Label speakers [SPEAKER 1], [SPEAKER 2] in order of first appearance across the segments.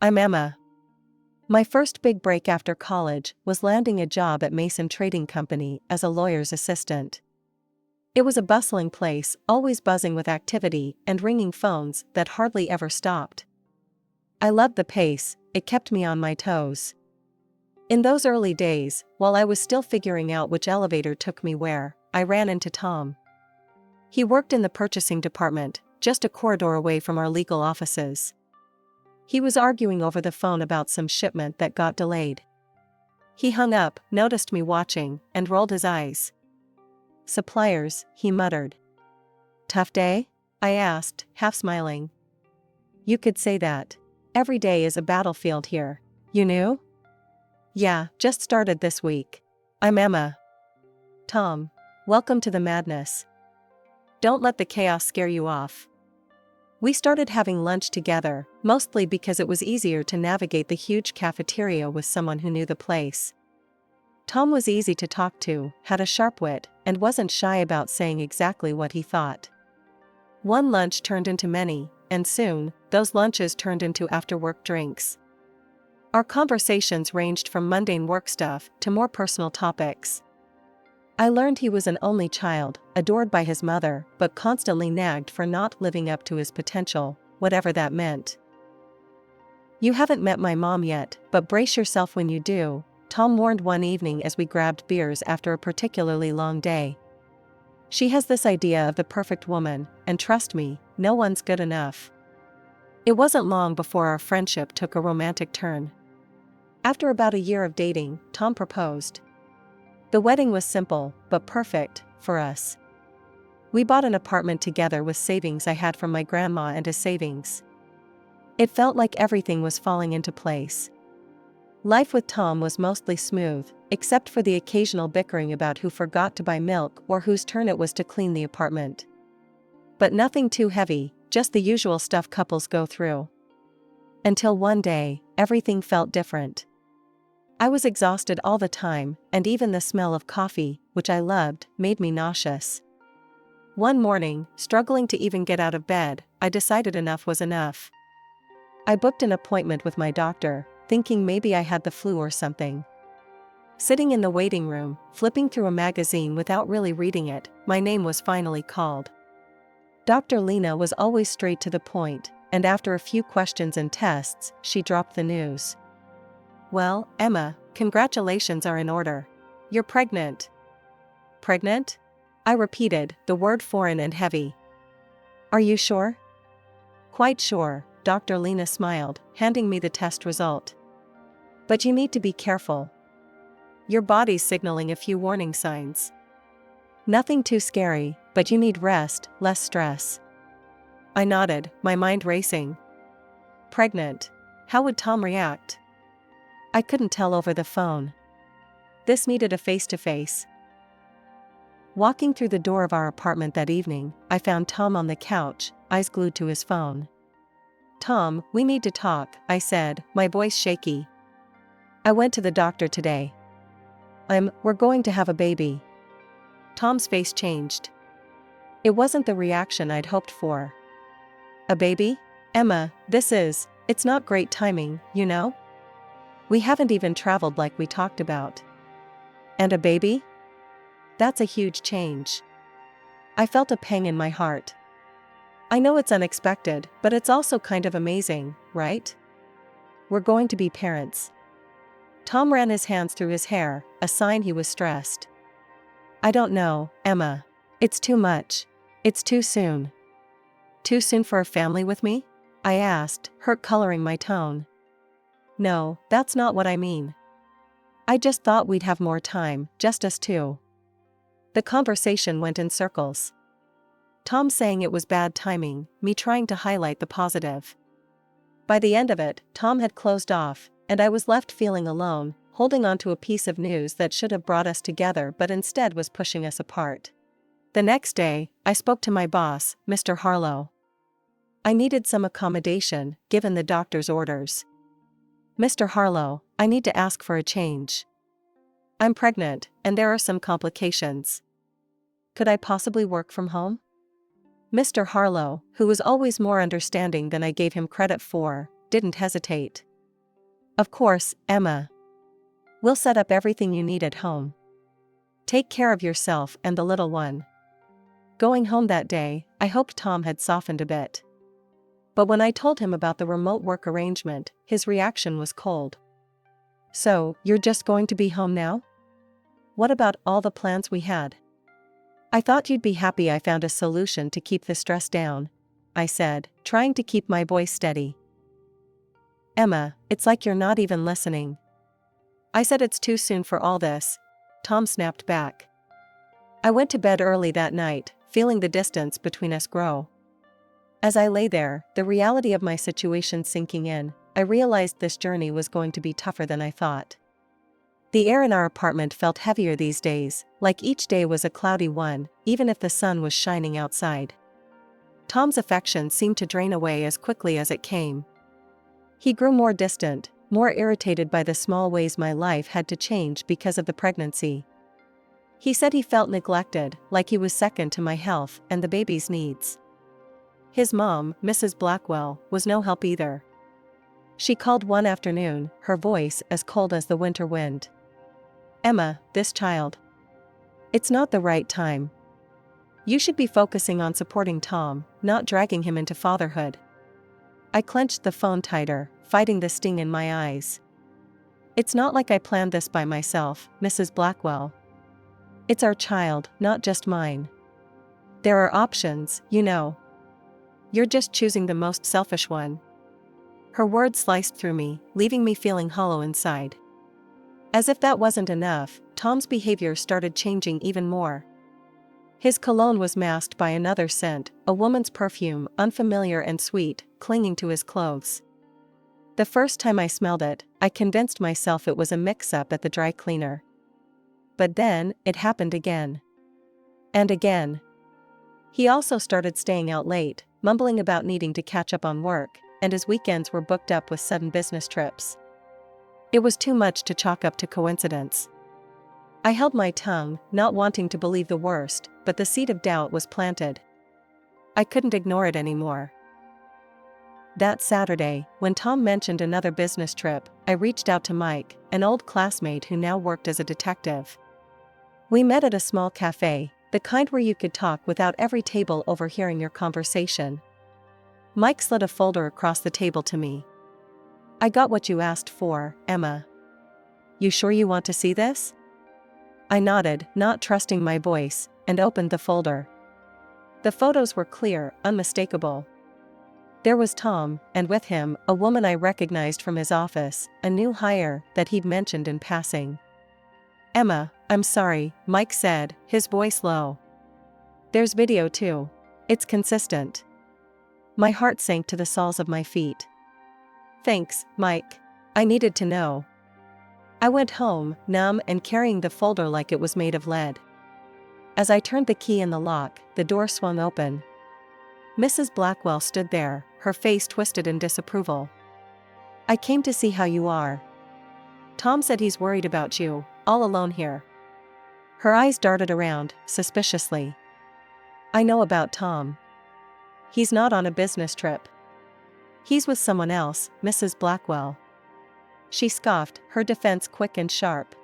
[SPEAKER 1] I'm Emma. My first big break after college was landing a job at Mason Trading Company as a lawyer's assistant. It was a bustling place, always buzzing with activity and ringing phones that hardly ever stopped. I loved the pace, it kept me on my toes. In those early days, while I was still figuring out which elevator took me where, I ran into Tom. He worked in the purchasing department, just a corridor away from our legal offices. He was arguing over the phone about some shipment that got delayed. He hung up, noticed me watching, and rolled his eyes. "Suppliers," he muttered. "Tough day?" I asked, half smiling. "You could say that. Every day is a battlefield here. You knew?" "Yeah, just started this week. I'm Emma." "Tom. Welcome to the madness. Don't let the chaos scare you off." We started having lunch together, mostly because it was easier to navigate the huge cafeteria with someone who knew the place. Tom was easy to talk to, had a sharp wit, and wasn't shy about saying exactly what he thought. One lunch turned into many, and soon, those lunches turned into after-work drinks. Our conversations ranged from mundane work stuff to more personal topics. I learned he was an only child, adored by his mother, but constantly nagged for not living up to his potential, whatever that meant. "You haven't met my mom yet, but brace yourself when you do," Tom warned one evening as we grabbed beers after a particularly long day. "She has this idea of the perfect woman, and trust me, no one's good enough." It wasn't long before our friendship took a romantic turn. After about a year of dating, Tom proposed. The wedding was simple, but perfect, for us. We bought an apartment together with savings I had from my grandma and his savings. It felt like everything was falling into place. Life with Tom was mostly smooth, except for the occasional bickering about who forgot to buy milk or whose turn it was to clean the apartment. But nothing too heavy, just the usual stuff couples go through. Until one day, everything felt different. I was exhausted all the time, and even the smell of coffee, which I loved, made me nauseous. One morning, struggling to even get out of bed, I decided enough was enough. I booked an appointment with my doctor, thinking maybe I had the flu or something. Sitting in the waiting room, flipping through a magazine without really reading it, my name was finally called. Dr. Lena was always straight to the point, and after a few questions and tests, she dropped the news. "Well, Emma, congratulations are in order. You're pregnant." "Pregnant?" I repeated, the word foreign and heavy. "Are you sure?" "Quite sure," Dr. Lena smiled, handing me the test result. "But you need to be careful. Your body's signaling a few warning signs. Nothing too scary, but you need rest, less stress." I nodded, my mind racing. Pregnant. How would Tom react? I couldn't tell over the phone. This needed a face-to-face. Walking through the door of our apartment that evening, I found Tom on the couch, eyes glued to his phone. "Tom, we need to talk," I said, my voice shaky. "I went to the doctor today. We're going to have a baby." Tom's face changed. It wasn't the reaction I'd hoped for. "A baby? Emma, it's not great timing, you know? We haven't even traveled like we talked about." "And a baby? That's a huge change." I felt a pang in my heart. "I know it's unexpected, but it's also kind of amazing, right? We're going to be parents." Tom ran his hands through his hair, a sign he was stressed. "I don't know, Emma. It's too much. It's too soon." "Too soon for a family with me?" I asked, hurt coloring my tone. "No, that's not what I mean. I just thought we'd have more time, just us two." The conversation went in circles. Tom saying it was bad timing, me trying to highlight the positive. By the end of it, Tom had closed off, and I was left feeling alone, holding on to a piece of news that should have brought us together but instead was pushing us apart. The next day, I spoke to my boss, Mr. Harlow. I needed some accommodation, given the doctor's orders. "Mr. Harlow, I need to ask for a change. I'm pregnant, and there are some complications. Could I possibly work from home?" Mr. Harlow, who was always more understanding than I gave him credit for, didn't hesitate. Of course, Emma. We'll set up everything you need at home. Take care of yourself and the little one. Going home that day, I hoped Tom had softened a bit. But when I told him about the remote work arrangement, his reaction was cold. So, you're just going to be home now? What about all the plans we had? I thought you'd be happy I found a solution to keep the stress down, I said, trying to keep my voice steady. Emma, it's like you're not even listening. I said it's too soon for all this, Tom snapped back. I went to bed early that night, feeling the distance between us grow. As I lay there, the reality of my situation sinking in, I realized this journey was going to be tougher than I thought. The air in our apartment felt heavier these days, like each day was a cloudy one, even if the sun was shining outside. Tom's affection seemed to drain away as quickly as it came. He grew more distant, more irritated by the small ways my life had to change because of the pregnancy. He said he felt neglected, like he was second to my health and the baby's needs. His mom, Mrs. Blackwell, was no help either. She called one afternoon, her voice as cold as the winter wind. Emma, this child. It's not the right time. You should be focusing on supporting Tom, not dragging him into fatherhood. I clenched the phone tighter, fighting the sting in my eyes. It's not like I planned this by myself, Mrs. Blackwell. It's our child, not just mine. There are options, you know. You're just choosing the most selfish one. Her words sliced through me, leaving me feeling hollow inside. As if that wasn't enough, Tom's behavior started changing even more. His cologne was masked by another scent, a woman's perfume, unfamiliar and sweet, clinging to his clothes. The first time I smelled it, I convinced myself it was a mix-up at the dry cleaner. But then, it happened again. And again. He also started staying out late, mumbling about needing to catch up on work, and his weekends were booked up with sudden business trips. It was too much to chalk up to coincidence. I held my tongue, not wanting to believe the worst, but the seed of doubt was planted. I couldn't ignore it anymore. That Saturday, when Tom mentioned another business trip, I reached out to Mike, an old classmate who now worked as a detective. We met at a small cafe, the kind where you could talk without every table overhearing your conversation. Mike slid a folder across the table to me. I got what you asked for, Emma. You sure you want to see this? I nodded, not trusting my voice, and opened the folder. The photos were clear, unmistakable. There was Tom, and with him, a woman I recognized from his office, a new hire that he'd mentioned in passing. Emma, I'm sorry, Mike said, his voice low. There's video too. It's consistent. My heart sank to the soles of my feet. Thanks, Mike. I needed to know. I went home, numb and carrying the folder like it was made of lead. As I turned the key in the lock, the door swung open. Mrs. Blackwell stood there, her face twisted in disapproval. I came to see how you are. Tom said he's worried about you, all alone here. Her eyes darted around, suspiciously. I know about Tom. He's not on a business trip. He's with someone else, Mrs. Blackwell. She scoffed, her defense quick and sharp.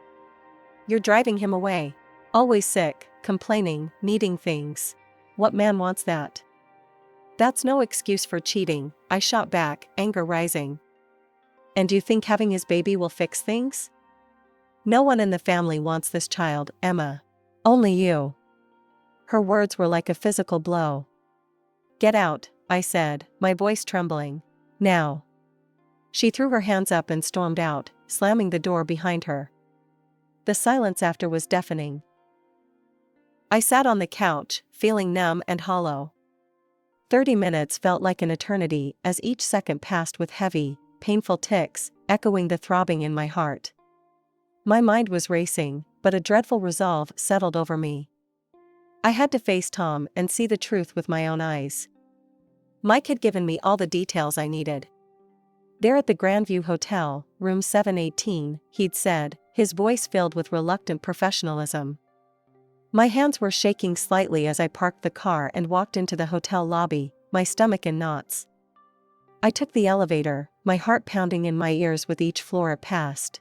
[SPEAKER 1] You're driving him away. Always sick, complaining, needing things. What man wants that? That's no excuse for cheating, I shot back, anger rising. And you think having his baby will fix things? No one in the family wants this child, Emma. Only you. Her words were like a physical blow. Get out, I said, my voice trembling. Now. She threw her hands up and stormed out, slamming the door behind her. The silence after was deafening. I sat on the couch, feeling numb and hollow. 30 minutes felt like an eternity as each second passed with heavy, painful ticks, echoing the throbbing in my heart. My mind was racing, but a dreadful resolve settled over me. I had to face Tom and see the truth with my own eyes. Mike had given me all the details I needed. There at the Grandview Hotel, room 718, he'd said, his voice filled with reluctant professionalism. My hands were shaking slightly as I parked the car and walked into the hotel lobby, my stomach in knots. I took the elevator, my heart pounding in my ears with each floor it passed.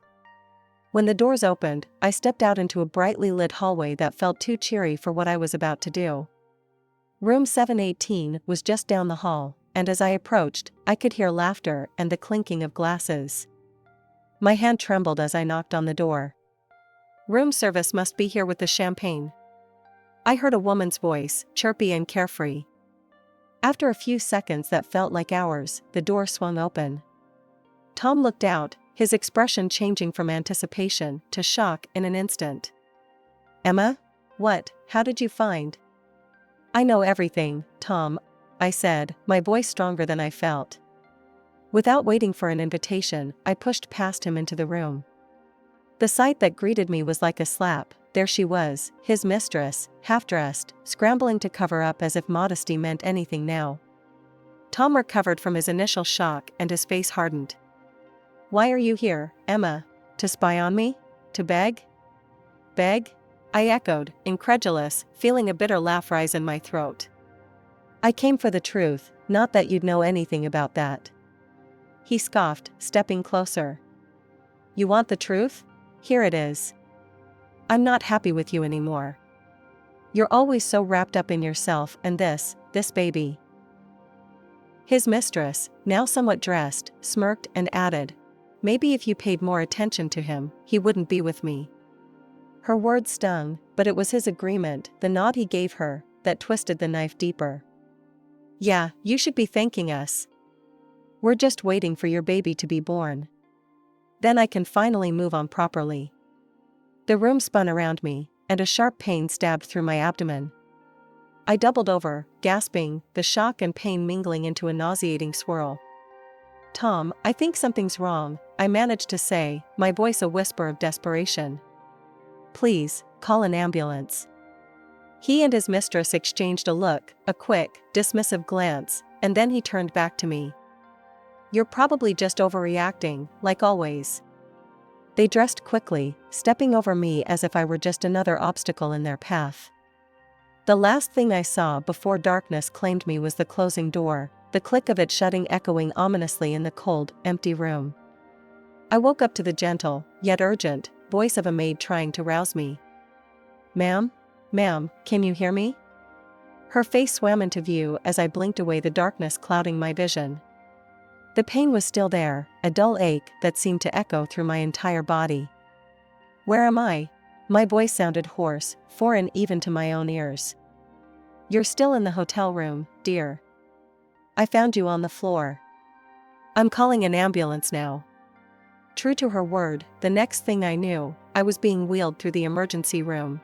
[SPEAKER 1] When the doors opened, I stepped out into a brightly lit hallway that felt too cheery for what I was about to do. Room 718 was just down the hall, and as I approached, I could hear laughter and the clinking of glasses. My hand trembled as I knocked on the door. "Room service must be here with the champagne." I heard a woman's voice, chirpy and carefree. After a few seconds that felt like hours, the door swung open. Tom looked out, his expression changing from anticipation to shock in an instant. "Emma? What? How did you find?" "I know everything, Tom," I said, my voice stronger than I felt. Without waiting for an invitation, I pushed past him into the room. The sight that greeted me was like a slap. There she was, his mistress, half-dressed, scrambling to cover up as if modesty meant anything now. Tom recovered from his initial shock and his face hardened. "Why are you here, Emma? To spy on me? To beg?" "Beg?" I echoed, incredulous, feeling a bitter laugh rise in my throat. "I came for the truth, not that you'd know anything about that." He scoffed, stepping closer. "You want the truth? Here it is. I'm not happy with you anymore. You're always so wrapped up in yourself and this baby." His mistress, now somewhat dressed, smirked and added, "Maybe if you paid more attention to him, he wouldn't be with me." Her words stung, but it was his agreement, the nod he gave her, that twisted the knife deeper. "Yeah, you should be thanking us. We're just waiting for your baby to be born. Then I can finally move on properly." The room spun around me, and a sharp pain stabbed through my abdomen. I doubled over, gasping, the shock and pain mingling into a nauseating swirl. "Tom, I think something's wrong," I managed to say, my voice a whisper of desperation. "Please, call an ambulance." He and his mistress exchanged a look, a quick, dismissive glance, and then he turned back to me. "You're probably just overreacting, like always." They dressed quickly, stepping over me as if I were just another obstacle in their path. The last thing I saw before darkness claimed me was the closing door, the click of it shutting echoing ominously in the cold, empty room. I woke up to the gentle, yet urgent, voice of a maid trying to rouse me. Ma'am, can you hear me?" Her face swam into view as I blinked away, the darkness clouding my vision. The pain was still there, a dull ache that seemed to echo through my entire body. "Where am I?" My voice sounded hoarse, foreign even to my own ears. "You're still in the hotel room, dear. I found you on the floor. I'm calling an ambulance now." True to her word, the next thing I knew, I was being wheeled through the emergency room.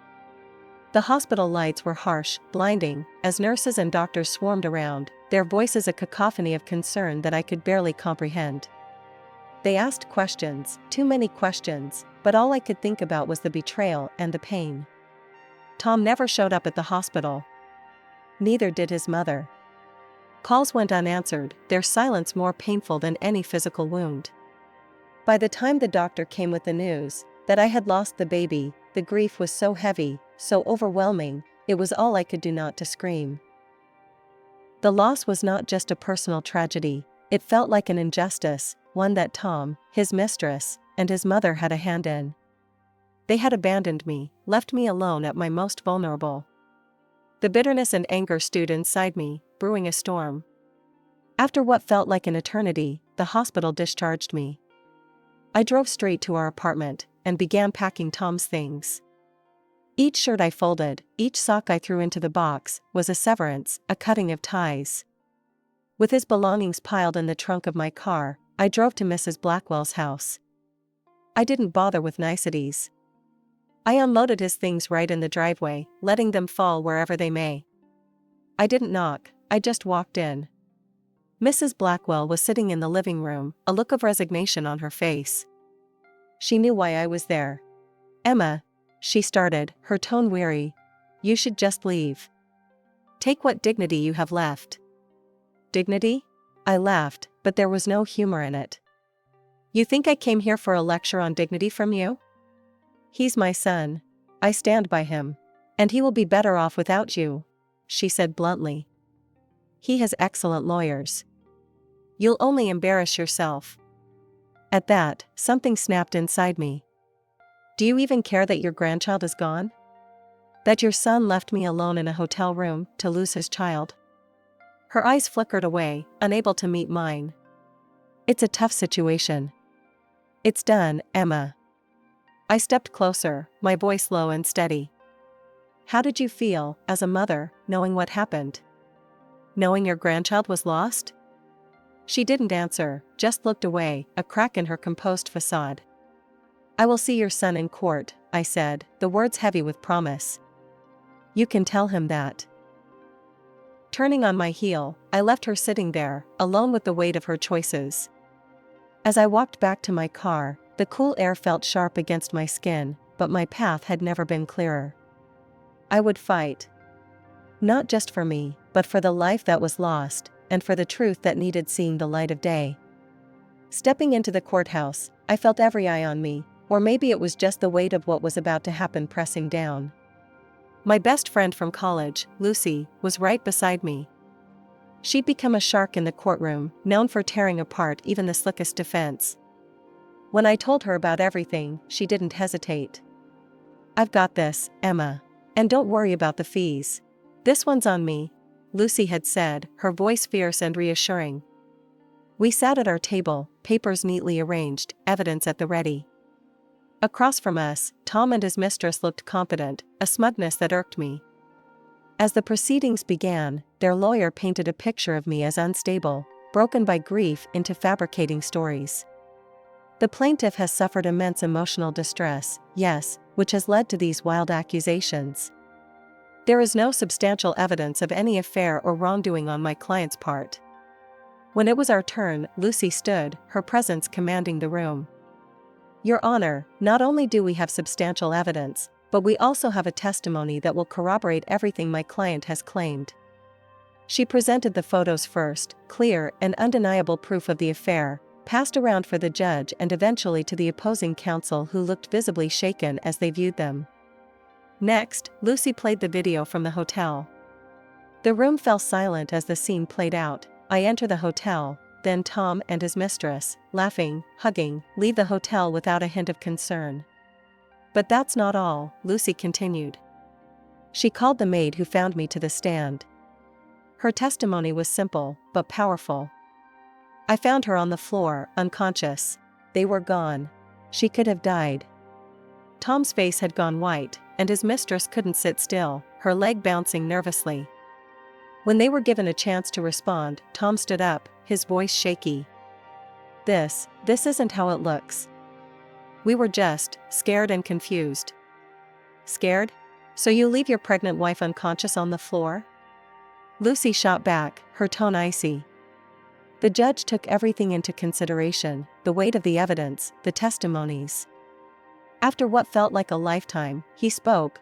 [SPEAKER 1] The hospital lights were harsh, blinding, as nurses and doctors swarmed around, their voices a cacophony of concern that I could barely comprehend. They asked questions, too many questions, but all I could think about was the betrayal and the pain. Tom never showed up at the hospital. Neither did his mother. Calls went unanswered, their silence more painful than any physical wound. By the time the doctor came with the news that I had lost the baby, the grief was so heavy, so overwhelming, it was all I could do not to scream. The loss was not just a personal tragedy, it felt like an injustice, one that Tom, his mistress, and his mother had a hand in. They had abandoned me, left me alone at my most vulnerable. The bitterness and anger stewed inside me, brewing a storm. After what felt like an eternity, the hospital discharged me. I drove straight to our apartment and began packing Tom's things. Each shirt I folded, each sock I threw into the box, was a severance, a cutting of ties. With his belongings piled in the trunk of my car, I drove to Mrs. Blackwell's house. I didn't bother with niceties. I unloaded his things right in the driveway, letting them fall wherever they may. I didn't knock, I just walked in. Mrs. Blackwell was sitting in the living room, a look of resignation on her face. She knew why I was there. "Emma," she started, her tone weary, "you should just leave. Take what dignity you have left." "Dignity?" I laughed, but there was no humor in it. "You think I came here for a lecture on dignity from you? He's my son. I stand by him. And he will be better off without you," she said bluntly. "He has excellent lawyers. You'll only embarrass yourself. At that, something snapped inside me. Do you even care that your grandchild is gone? That your son left me alone in a hotel room to lose his child? Her eyes flickered away, unable to meet mine. It's a tough situation. It's done, Emma. I stepped closer, my voice low and steady. How did you feel, as a mother, knowing what happened? Knowing your grandchild was lost? She didn't answer, just looked away, a crack in her composed facade. I will see your son in court, I said, the words heavy with promise. You can tell him that. Turning on my heel, I left her sitting there, alone with the weight of her choices. As I walked back to my car, the cool air felt sharp against my skin, but my path had never been clearer. I would fight. Not just for me, but for the life that was lost, and for the truth that needed seeing the light of day. Stepping into the courthouse, I felt every eye on me, or maybe it was just the weight of what was about to happen pressing down. My best friend from college, Lucy, was right beside me. She'd become a shark in the courtroom, known for tearing apart even the slickest defense. When I told her about everything, she didn't hesitate. I've got this, Emma. And don't worry about the fees. This one's on me, Lucy had said, her voice fierce and reassuring. We sat at our table, papers neatly arranged, evidence at the ready. Across from us, Tom and his mistress looked confident, a smugness that irked me. As the proceedings began, their lawyer painted a picture of me as unstable, broken by grief into fabricating stories. The plaintiff has suffered immense emotional distress, yes, which has led to these wild accusations. There is no substantial evidence of any affair or wrongdoing on my client's part. When it was our turn, Lucy stood, her presence commanding the room. Your Honor, not only do we have substantial evidence, but we also have a testimony that will corroborate everything my client has claimed. She presented the photos first, clear and undeniable proof of the affair, passed around for the judge and eventually to the opposing counsel who looked visibly shaken as they viewed them. Next, Lucy played the video from the hotel. The room fell silent as the scene played out. I enter the hotel, then Tom and his mistress, laughing, hugging, leave the hotel without a hint of concern. But that's not all, Lucy continued. She called the maid who found me to the stand. Her testimony was simple, but powerful. I found her on the floor, unconscious. They were gone. She could have died. Tom's face had gone white, and his mistress couldn't sit still, her leg bouncing nervously. When they were given a chance to respond, Tom stood up, his voice shaky. This isn't how it looks. We were just scared and confused. Scared? So you leave your pregnant wife unconscious on the floor? Lucy shot back, her tone icy. The judge took everything into consideration, the weight of the evidence, the testimonies. After what felt like a lifetime, he spoke.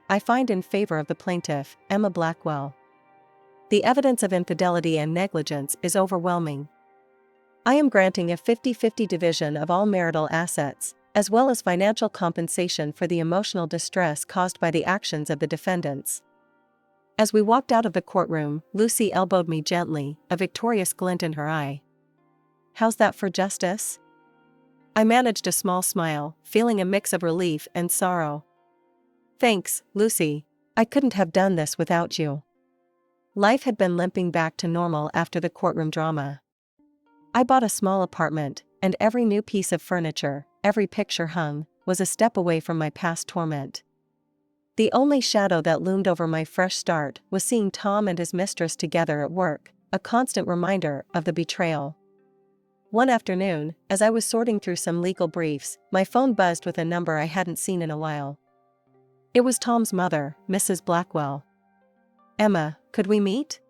[SPEAKER 1] I find in favor of the plaintiff, Emma Blackwell. The evidence of infidelity and negligence is overwhelming. I am granting a 50-50 division of all marital assets, as well as financial compensation for the emotional distress caused by the actions of the defendants. As we walked out of the courtroom, Lucy elbowed me gently, a victorious glint in her eye. How's that for justice? I managed a small smile, feeling a mix of relief and sorrow. Thanks, Lucy. I couldn't have done this without you. Life had been limping back to normal after the courtroom drama. I bought a small apartment, and every new piece of furniture, every picture hung, was a step away from my past torment. The only shadow that loomed over my fresh start was seeing Tom and his mistress together at work, a constant reminder of the betrayal. One afternoon, as I was sorting through some legal briefs, my phone buzzed with a number I hadn't seen in a while. It was Tom's mother, Mrs. Blackwell. Emma, could we meet?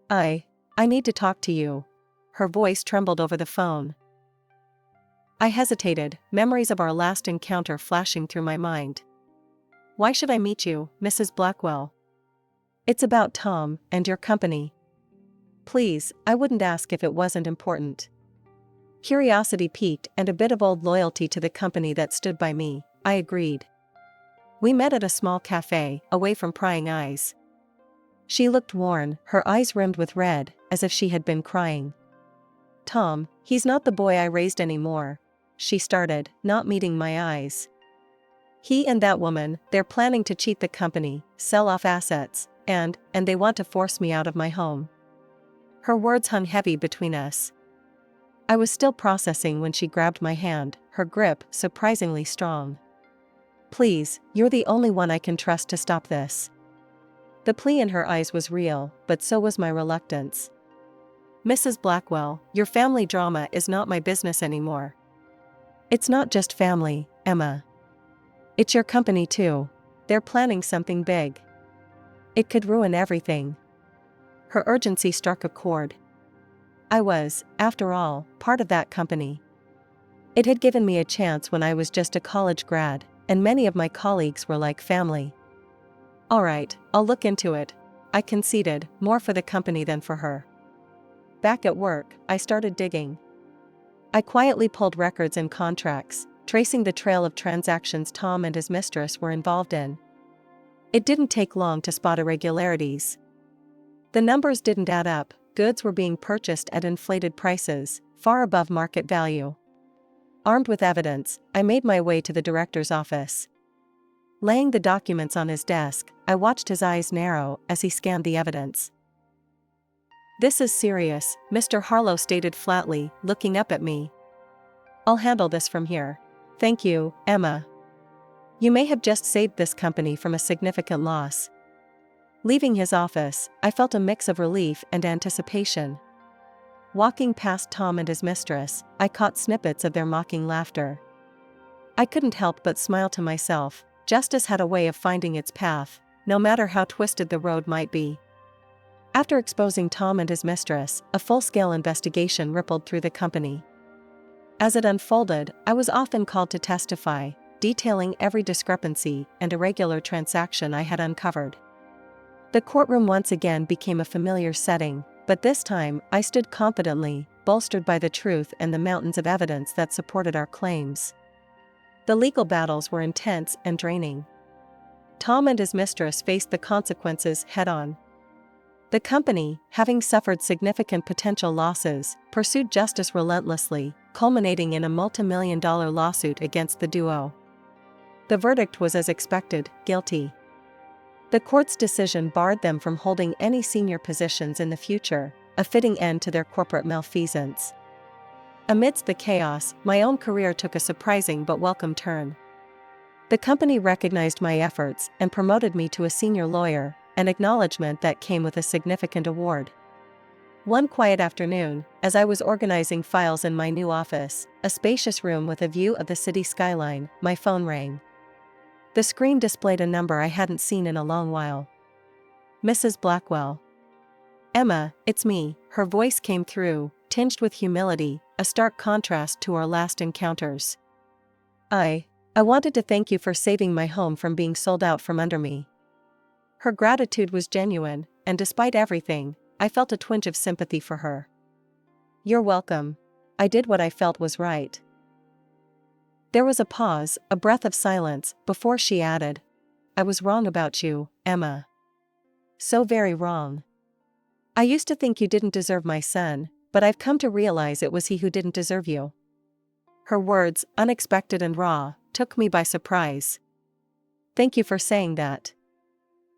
[SPEAKER 1] I need to talk to you. Her voice trembled over the phone. I hesitated, memories of our last encounter flashing through my mind. Why should I meet you, Mrs. Blackwell? It's about Tom and your company. Please, I wouldn't ask if it wasn't important. Curiosity piqued and a bit of old loyalty to the company that stood by me, I agreed. We met at a small cafe, away from prying eyes. She looked worn, her eyes rimmed with red, as if she had been crying. Tom, he's not the boy I raised anymore, she started, not meeting my eyes. He and that woman, they're planning to cheat the company, sell off assets, and they want to force me out of my home. Her words hung heavy between us. I was still processing when she grabbed my hand, her grip surprisingly strong. Please, you're the only one I can trust to stop this. The plea in her eyes was real, but so was my reluctance. Mrs. Blackwell, your family drama is not my business anymore. It's not just family, Emma. It's your company too. They're planning something big. It could ruin everything. Her urgency struck a chord. I was, after all, part of that company. It had given me a chance when I was just a college grad, and many of my colleagues were like family. All right, I'll look into it, I conceded, more for the company than for her. Back at work, I started digging. I quietly pulled records and contracts, tracing the trail of transactions Tom and his mistress were involved in. It didn't take long to spot irregularities. The numbers didn't add up, goods were being purchased at inflated prices, far above market value. Armed with evidence, I made my way to the director's office. Laying the documents on his desk, I watched his eyes narrow as he scanned the evidence. This is serious, Mr. Harlow stated flatly, looking up at me. I'll handle this from here. Thank you, Emma. You may have just saved this company from a significant loss. Leaving his office, I felt a mix of relief and anticipation. Walking past Tom and his mistress, I caught snippets of their mocking laughter. I couldn't help but smile to myself. Justice had a way of finding its path, no matter how twisted the road might be. After exposing Tom and his mistress, a full-scale investigation rippled through the company. As it unfolded, I was often called to testify, detailing every discrepancy and irregular transaction I had uncovered. The courtroom once again became a familiar setting, but this time I stood confidently, bolstered by the truth and the mountains of evidence that supported our claims. The legal battles were intense and draining. Tom and his mistress faced the consequences head-on. The company, having suffered significant potential losses, pursued justice relentlessly, culminating in a multi-million-dollar lawsuit against the duo. The verdict was as expected, guilty. The court's decision barred them from holding any senior positions in the future, a fitting end to their corporate malfeasance. Amidst the chaos, my own career took a surprising but welcome turn. The company recognized my efforts and promoted me to a senior lawyer, an acknowledgement that came with a significant award. One quiet afternoon, as I was organizing files in my new office, a spacious room with a view of the city skyline, my phone rang. The screen displayed a number I hadn't seen in a long while. Mrs. Blackwell. Emma, it's me, her voice came through, tinged with humility, a stark contrast to our last encounters. I wanted to thank you for saving my home from being sold out from under me. Her gratitude was genuine, and despite everything, I felt a twinge of sympathy for her. You're welcome. I did what I felt was right. There was a pause, a breath of silence, before she added, I was wrong about you, Emma. So very wrong. I used to think you didn't deserve my son, but I've come to realize it was he who didn't deserve you. Her words, unexpected and raw, took me by surprise. Thank you for saying that.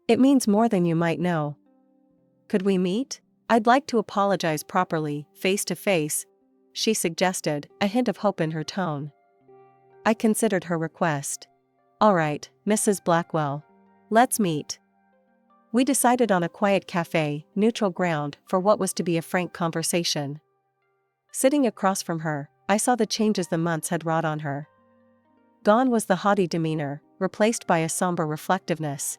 [SPEAKER 1] It means more than you might know. Could we meet? I'd like to apologize properly, face to face, she suggested, a hint of hope in her tone. I considered her request. All right, Mrs. Blackwell. Let's meet. We decided on a quiet cafe, neutral ground, for what was to be a frank conversation. Sitting across from her, I saw the changes the months had wrought on her. Gone was the haughty demeanor, replaced by a somber reflectiveness.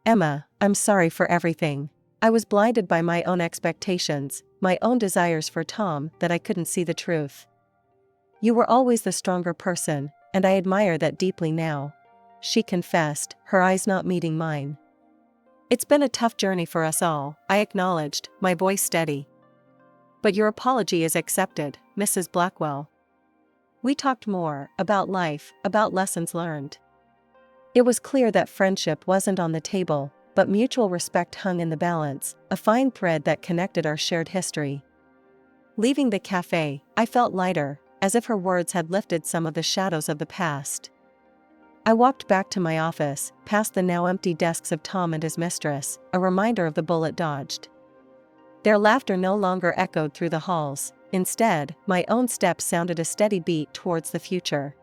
[SPEAKER 1] Emma, I'm sorry for everything. I was blinded by my own expectations, my own desires for Tom, that I couldn't see the truth. You were always the stronger person, and I admire that deeply now, she confessed, her eyes not meeting mine. It's been a tough journey for us all, I acknowledged, my voice steady. But your apology is accepted, Mrs. Blackwell. We talked more, about life, about lessons learned. It was clear that friendship wasn't on the table, but mutual respect hung in the balance, a fine thread that connected our shared history. Leaving the cafe, I felt lighter, as if her words had lifted some of the shadows of the past. I walked back to my office, past the now empty desks of Tom and his mistress, a reminder of the bullet dodged. Their laughter no longer echoed through the halls. Instead, my own steps sounded a steady beat towards the future.